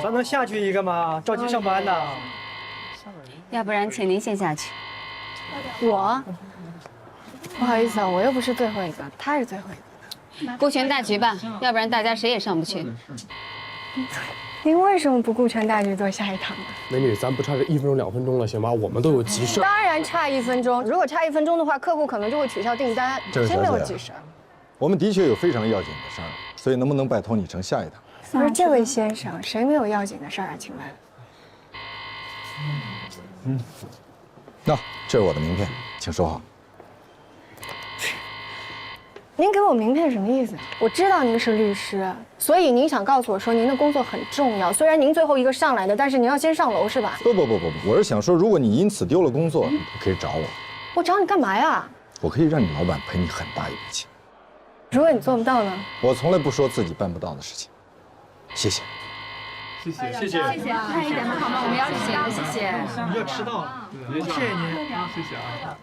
咱能下去一个吗？着急上班呢。要不然请您先下去。我不好意思啊，我又不是最后一个，他是最后一个。顾全大局吧，要不然大家谁也上不去。您为什么不顾全大局做下一趟呢？美女，咱不差这1分钟2分钟了，行吧？我们都有急事。当然差1分钟，如果差1分钟的话，客户可能就会取消订单。谁没有急事？我们的确有非常要紧的事儿，所以能不能拜托你乘下一趟？不是这位先生，谁没有要紧的事儿啊？请问？那这是我的名片，请收好。您给我名片什么意思？我知道您是律师，所以您想告诉我说您的工作很重要。虽然您最后一个上来的，但是您要先上楼是吧？不，我是想说，如果你因此丢了工作，你可以找我。我找你干嘛呀？我可以让你老板赔你很大一笔钱。如果你做不到呢？我从来不说自己办不到的事情。谢谢。谢谢。快一点吧，好吗？我们要迟到，谢谢。你要迟到了，谢谢您，谢谢啊。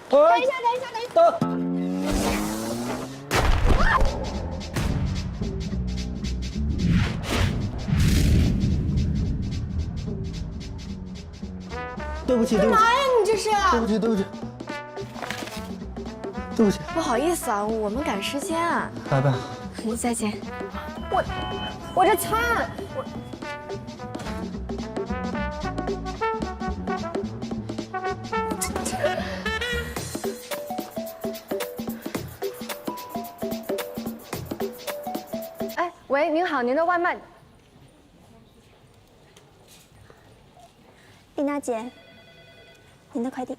等一下！对不起，干嘛呀？你这是？对不起。不好意思啊，我们赶时间啊。拜拜。再见。我这餐，哎，喂，您好，您的外卖。丽娜姐，您的快递。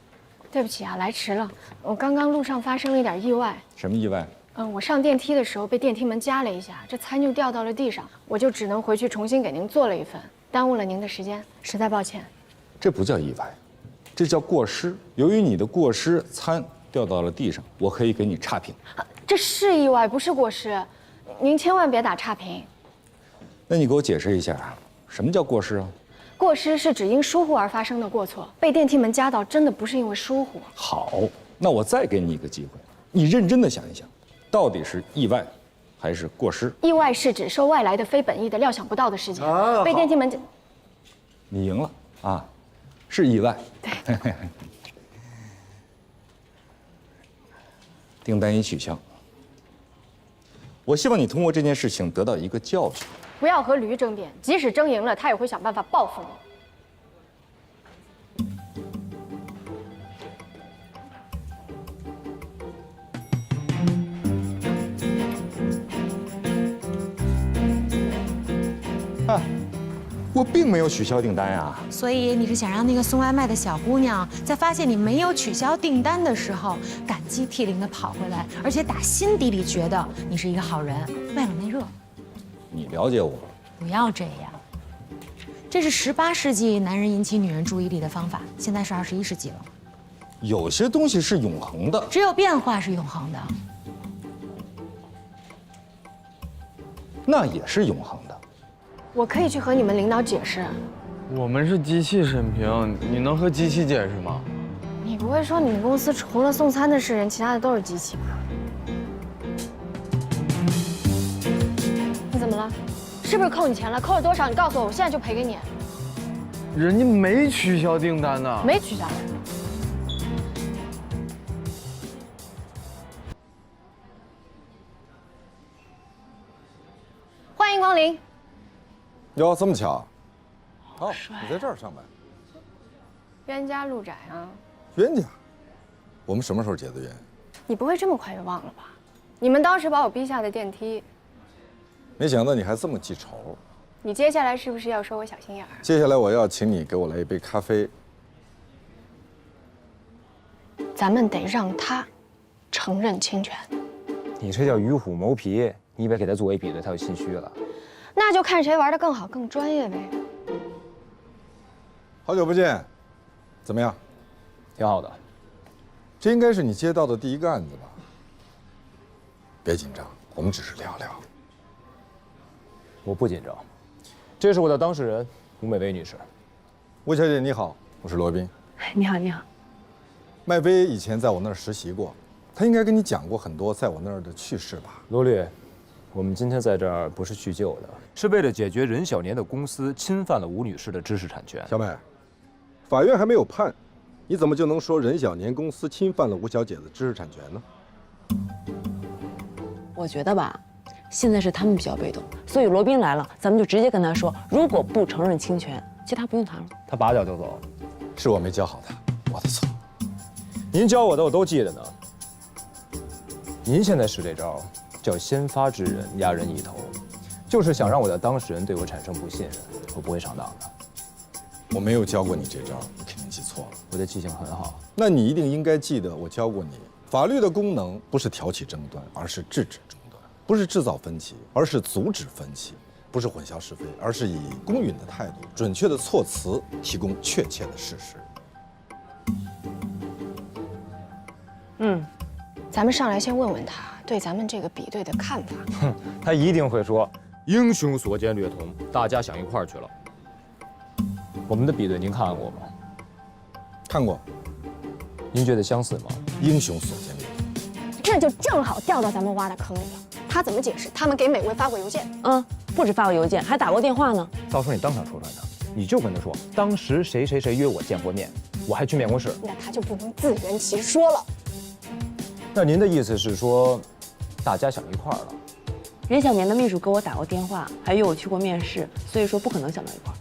对不起啊，来迟了。我刚刚路上发生了一点意外。什么意外？我上电梯的时候被电梯门夹了一下，这餐就掉到了地上，我就只能回去重新给您做了一份，耽误了您的时间，实在抱歉。这不叫意外，这叫过失。由于你的过失，餐掉到了地上，我可以给你差评。这是意外，不是过失，您千万别打差评。那你给我解释一下，什么叫过失啊？过失是指因疏忽而发生的过错，被电梯门夹到真的不是因为疏忽。好，那我再给你一个机会，你认真的想一想，到底是意外，还是过失？意外是指受外来的非本意的料想不到的事件，被电梯门夹。你赢了啊，是意外。对。订单已取消。我希望你通过这件事情得到一个教训。不要和驴争辩，即使争赢了，他也会想办法报复你。我并没有取消订单呀。所以你是想让那个送外卖的小姑娘，在发现你没有取消订单的时候，感激涕零地跑回来，而且打心底里觉得你是一个好人，外冷内热。你了解我。不要这样，这是18世纪男人引起女人注意力的方法，现在是21世纪了。有些东西是永恒的，只有变化是永恒的。那也是永恒的。我可以去和你们领导解释。我们是机器审评，你能和机器解释吗？你不会说你们公司除了送餐的是人，其他的都是机器吧？你怎么了？是不是扣你钱了？扣了多少？你告诉我，我现在就赔给你。人家没取消订单呢。没取消。欢迎光临。哟，这么巧。哦，你在这儿上班。冤家路窄啊。冤家？我们什么时候结的冤？你不会这么快就忘了吧？你们当时把我逼下的电梯。没想到你还这么记仇。你接下来是不是要说我小心眼儿？接下来我要请你给我来一杯咖啡。咱们得让他承认侵权。你这叫与虎谋皮，你以为给他作为比对，他就心虚了？那就看谁玩得更好、更专业呗。好久不见，怎么样？挺好的。这应该是你接到的第一个案子吧？别紧张，我们只是聊聊。我不紧张，这是我的当事人吴美薇女士。吴小姐你好，我是罗宾。你好，你好。麦薇以前在我那儿实习过，她应该跟你讲过很多在我那儿的趣事吧？罗律，我们今天在这儿不是叙旧的，是为了解决任小年的公司侵犯了吴女士的知识产权。小美，法院还没有判，你怎么就能说任小年公司侵犯了吴小姐的知识产权呢？我觉得吧，现在是他们比较被动，所以罗宾来了，咱们就直接跟他说，如果不承认侵权，其他不用谈了。他拔脚就走，是我没教好他，我的错。您教我的我都记得呢。您现在使这招叫先发制人，压人一头，就是想让我的当事人对我产生不信任，我不会上当的。我没有教过你这招，你肯定记错了。我的记性很好，那你一定应该记得我教过你，法律的功能不是挑起争端，而是制止争端；不是制造分歧，而是阻止分歧；不是混淆是非，而是以公允的态度、准确的措辞提供确切的事实。咱们上来先问问他对咱们这个比对的看法。哼，他一定会说英雄所见略同，大家想一块儿去了。我们的比对您看过吗？看过。您觉得相似吗？英雄所见略同。这就正好掉到咱们挖的坑里了。他怎么解释？他们给美薇发过邮件。不止发过邮件，还打过电话呢。到时候你当场戳穿他，你就跟他说，当时谁谁谁约我见过面，我还去面过试。那他就不能自圆其说了。那您的意思是说，大家想一块儿了？任小年的秘书给我打过电话，还约我去过面试，所以说不可能想到一块儿。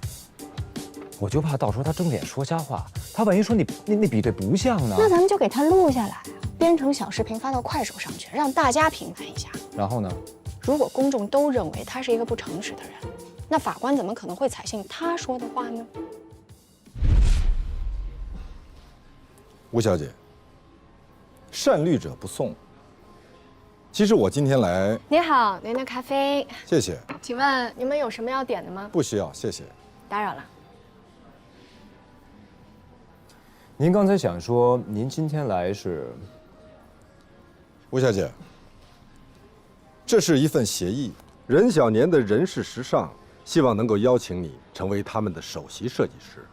我就怕到时候他睁脸说瞎话，他万一说你那比对不像呢？那咱们就给他录下来，编成小视频发到快手上去，让大家评判一下。然后呢？如果公众都认为他是一个不诚实的人，那法官怎么可能会采信他说的话呢？吴小姐，善律者不送。其实我今天来，你好，您的咖啡。谢谢。请问你们有什么要点的吗？不需要，谢谢。打扰了。您刚才想说，您今天来是？吴小姐，这是一份协议，任小年的人事时尚希望能够邀请你成为他们的首席设计师。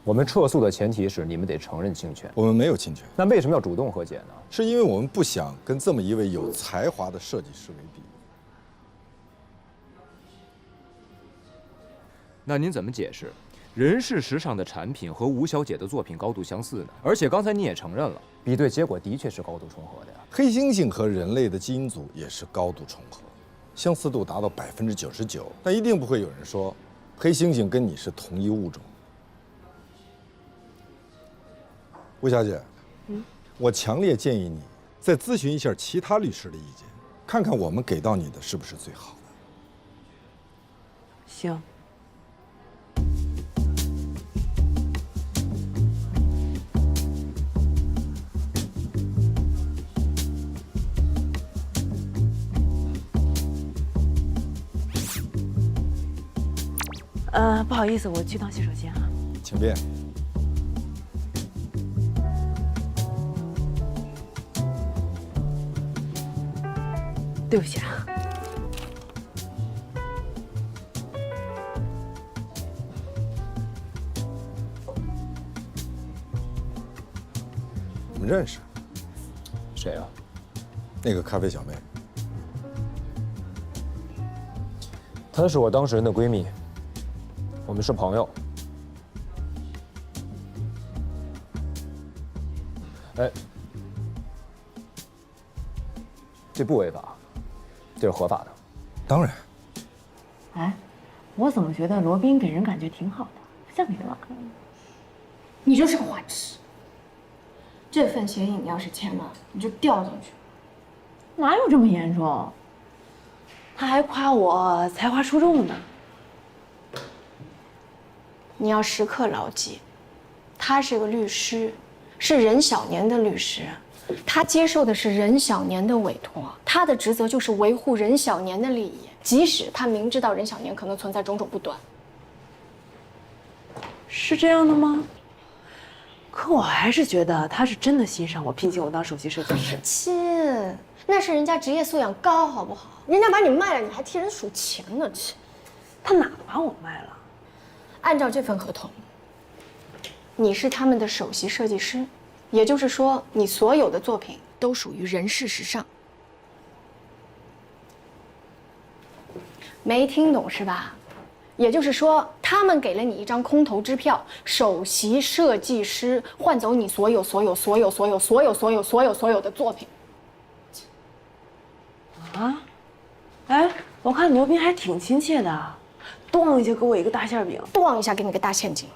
我们撤诉的前提是你们得承认侵权。我们没有侵权。那为什么要主动和解呢？是因为我们不想跟这么一位有才华的设计师为敌。那您怎么解释人事时尚的产品和吴小姐的作品高度相似呢？而且刚才你也承认了，比对结果的确是高度重合的呀。黑猩猩和人类的基因组也是高度重合，相似度达到99%，但一定不会有人说黑猩猩跟你是同一物种。吴小姐，我强烈建议你再咨询一下其他律师的意见，看看我们给到你的是不是最好的。行。不好意思，我去趟洗手间啊。请便。对不起啊。我们认识。谁啊？那个咖啡小妹。她是我当事人的闺蜜，我们是朋友。哎，这不违法，这是合法的。当然。哎，我怎么觉得罗宾给人感觉挺好的，不像给人玩。你就是个花痴。这份协议你要是签了，你就掉进去。哪有这么严重？他还夸我才华出众呢。你要时刻牢记，他是个律师，是任小年的律师，他接受的是任小年的委托，他的职责就是维护任小年的利益。即使他明知道任小年可能存在种种不端。是这样的吗？可我还是觉得他是真的欣赏我，聘请我当首席设计师。亲，那是人家职业素养高，好不好？人家把你卖了，你还替人数钱呢，亲。他哪把我卖了？按照这份合同，你是他们的首席设计师，也就是说，你所有的作品都属于人事时尚。没听懂是吧？也就是说，他们给了你一张空头支票，首席设计师换走你所有的作品。啊？哎，我看刘斌还挺亲切的，咣一下给我一个大馅饼，咣一下给你个大陷阱。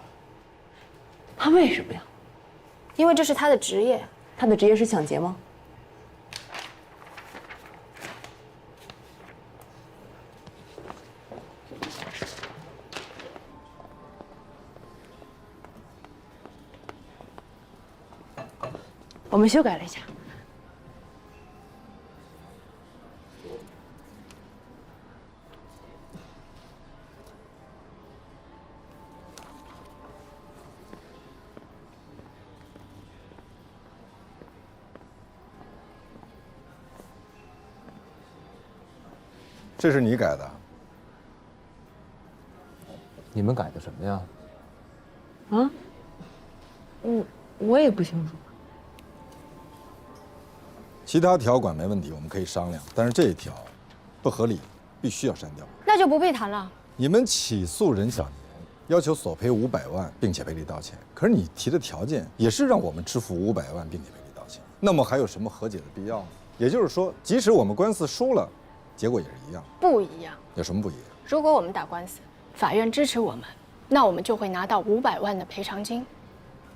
他为什么呀？因为这是他的职业。他的职业是抢劫吗？我们修改了一下。这是你改的？你们改的什么呀？啊？我也不清楚。其他条款没问题，我们可以商量，但是这一条不合理，必须要删掉。那就不必谈了。你们起诉任小年，要求索赔500万，并且赔礼道歉。可是你提的条件也是让我们支付500万，并且赔礼道歉。那么还有什么和解的必要呢？也就是说，即使我们官司输了，结果也是一样。不一样。有什么不一样？如果我们打官司，法院支持我们，那我们就会拿到500万的赔偿金。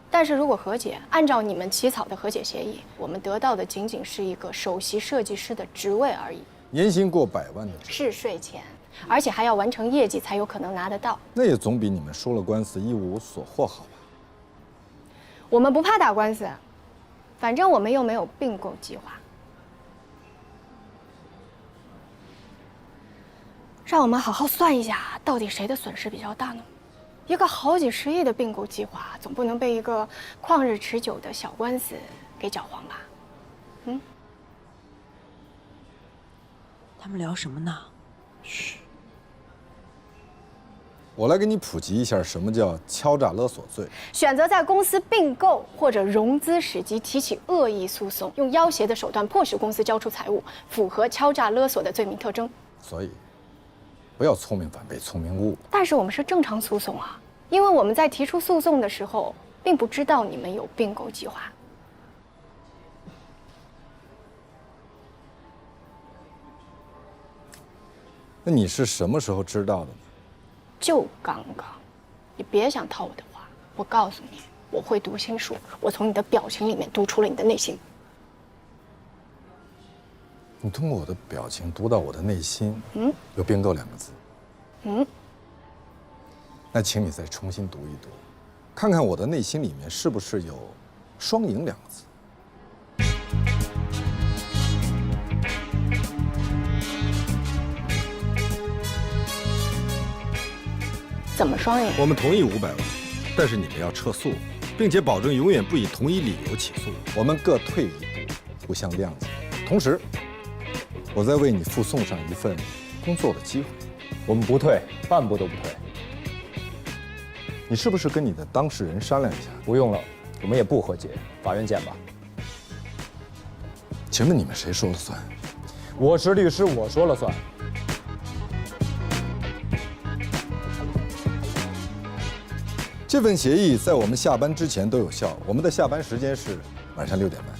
但是如果和解，按照你们起草的和解协议，我们得到的仅仅是一个首席设计师的职位而已，年薪过100万的是税前，而且还要完成业绩才有可能拿得到。那也总比你们输了官司一无所获好吧？我们不怕打官司，反正我们又没有并购计划。让我们好好算一下，到底谁的损失比较大呢？一个好几十亿的并购计划，总不能被一个旷日持久的小官司给搅黄吧？他们聊什么呢？嘘。我来给你普及一下什么叫敲诈勒索罪。选择在公司并购或者融资时机提起恶意诉讼，用要挟的手段迫使公司交出财物，符合敲诈勒索的罪名特征。所以，不要聪明反被聪明误。但是我们是正常诉讼啊，因为我们在提出诉讼的时候，并不知道你们有并购计划。那你是什么时候知道的呢？就刚刚，你别想套我的话。我告诉你，我会读心术，我从你的表情里面读出了你的内心。你通过我的表情读到我的内心，有并购2个字。那请你再重新读一读，看看我的内心里面是不是有双赢2个字。怎么双赢？我们同意500万，但是你们要撤诉，并且保证永远不以同一理由起诉。我们各退一步，互相谅解。同时，我再为你附送上一份工作的机会。我们不退，半步都不退。你是不是跟你的当事人商量一下？不用了，我们也不和解，法院见吧。请问你们谁说了算？我是律师，我说了算。这份协议在我们下班之前都有效。我们的下班时间是晚上6点半。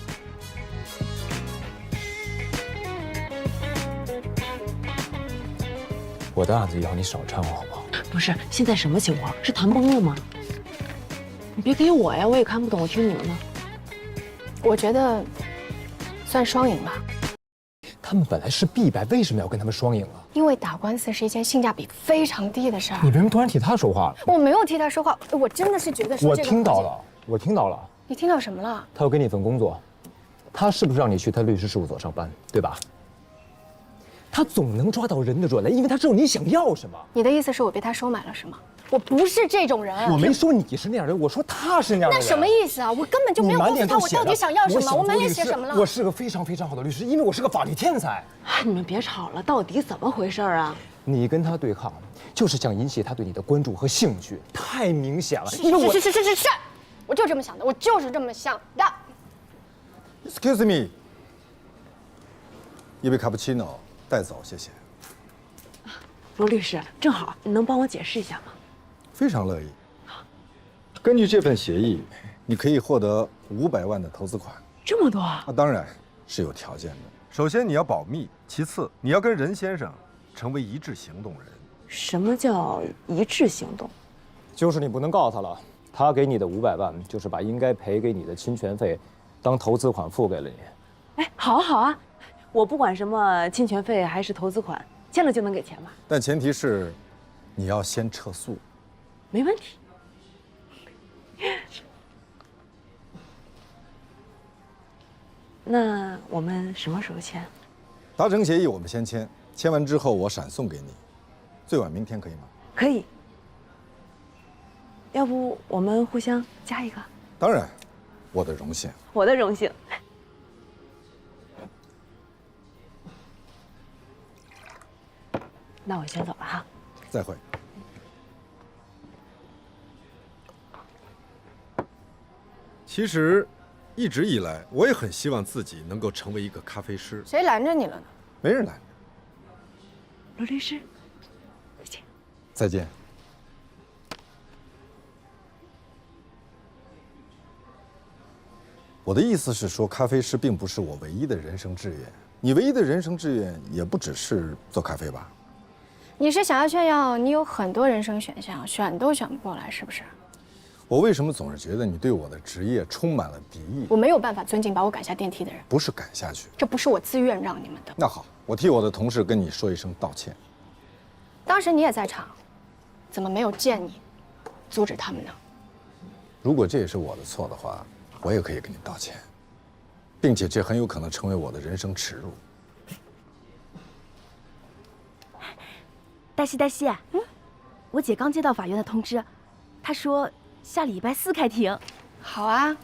我的案子以后你少掺和好不好？不是，现在什么情况？是谈崩了吗？你别给我呀，我也看不懂，我听你们的。我觉得算双赢吧。他们本来是必败，为什么要跟他们双赢啊？因为打官司是一件性价比非常低的事儿。你为什么突然替他说话了？我没有替他说话，我真的是觉得说我这个。听到了，我听到了。你听到什么了？他要给你一份工作，他是不是让你去他律师事务所上班，对吧？他总能抓到人的软肋，因为他知道你想要什么。你的意思是我被他收买了是吗？我不是这种人。我没说你是那样的人，我说他是那样的人。那什么意思啊？我根本就没有告诉他我到底想要什么。我满脸写什么了？我是个非常非常好的律师，因为我是个法律天才。你们别吵了，到底怎么回事啊？你跟他对抗，就是想引起他对你的关注和兴趣，太明显了。因为我是，我就这么想的，我就是这么想的。Excuse me， 一杯卡布奇诺带走，谢谢。罗律师，正好，你能帮我解释一下吗？非常乐意。根据这份协议，你可以获得500万的投资款。这么多啊？当然是有条件的。首先你要保密，其次你要跟任先生成为一致行动人。什么叫一致行动？就是你不能告他了，他给你的500万就是把应该赔给你的侵权费当投资款付给了你。哎，好啊好啊，我不管什么侵权费还是投资款，签了就能给钱吧？但前提是你要先撤诉。没问题。那我们什么时候签？达成协议我们先签，签完之后我闪送给你，最晚明天可以吗？可以。要不我们互相加一个？当然，我的荣幸。我的荣幸。那我先走了哈。再会。其实，一直以来我也很希望自己能够成为一个咖啡师。谁拦着你了呢？没人拦着。罗律师，再见。再见。我的意思是说，咖啡师并不是我唯一的人生志愿。你唯一的人生志愿也不只是做咖啡吧？你是想要炫耀你有很多人生选项，选都选不过来，是不是？我为什么总是觉得你对我的职业充满了敌意？我没有办法尊敬把我赶下电梯的人。不是赶下去，这不是我自愿让你们的。那好，我替我的同事跟你说一声道歉。当时你也在场，怎么没有见你阻止他们呢？如果这也是我的错的话，我也可以跟你道歉，并且这很有可能成为我的人生耻辱。黛西，我姐刚接到法院的通知，她说下礼拜4开庭。好啊，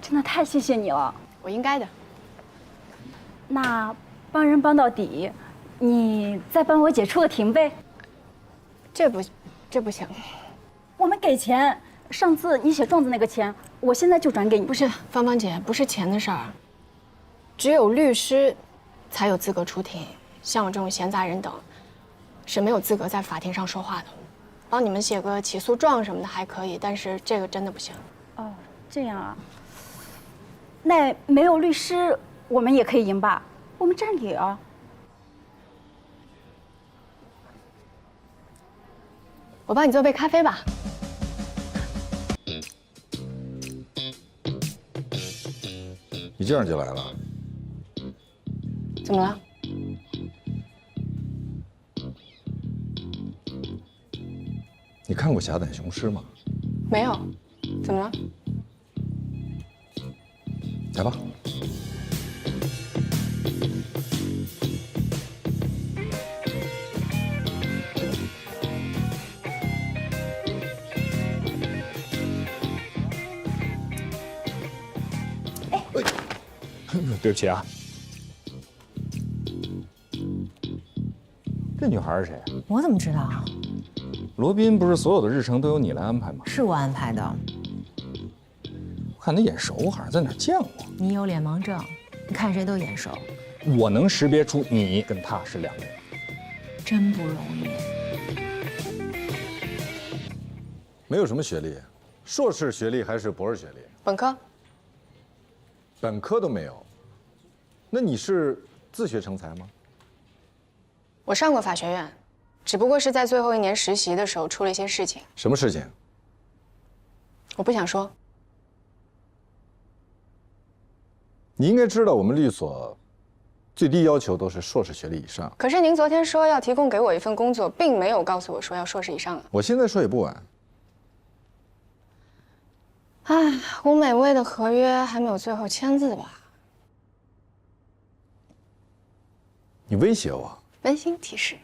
真的太谢谢你了，我应该的。那帮人帮到底，你再帮我姐出个庭呗。这不行，我们给钱。上次你写状子那个钱，我现在就转给你。不是，芳芳姐，不是钱的事儿，只有律师才有资格出庭，像我这种闲杂人等是没有资格在法庭上说话的。帮你们写个起诉状什么的还可以，但是这个真的不行。哦，这样啊。那没有律师，我们也可以赢吧？我们占理啊。我帮你做杯咖啡吧。你这样就来了？怎么了？你看过《侠胆雄狮》吗？没有。怎么了？来吧。对不起啊。这女孩是谁？我怎么知道啊？罗宾不是所有的日程都由你来安排吗？是我安排的。我看他眼熟，好像在哪儿见过。你有脸盲症，你看谁都眼熟。我能识别出你跟他是两个人，真不容易。没有什么学历，硕士学历还是博士学历？本科。本科都没有。那你是自学成才吗？我上过法学院，只不过是在最后1年实习的时候出了一些事情。什么事情？我不想说。你应该知道，我们律所最低要求都是硕士学历以上。可是您昨天说要提供给我一份工作，并没有告诉我说要硕士以上啊。我现在说也不晚。唉，吴美薇的合约还没有最后签字吧？你威胁我？温馨提示。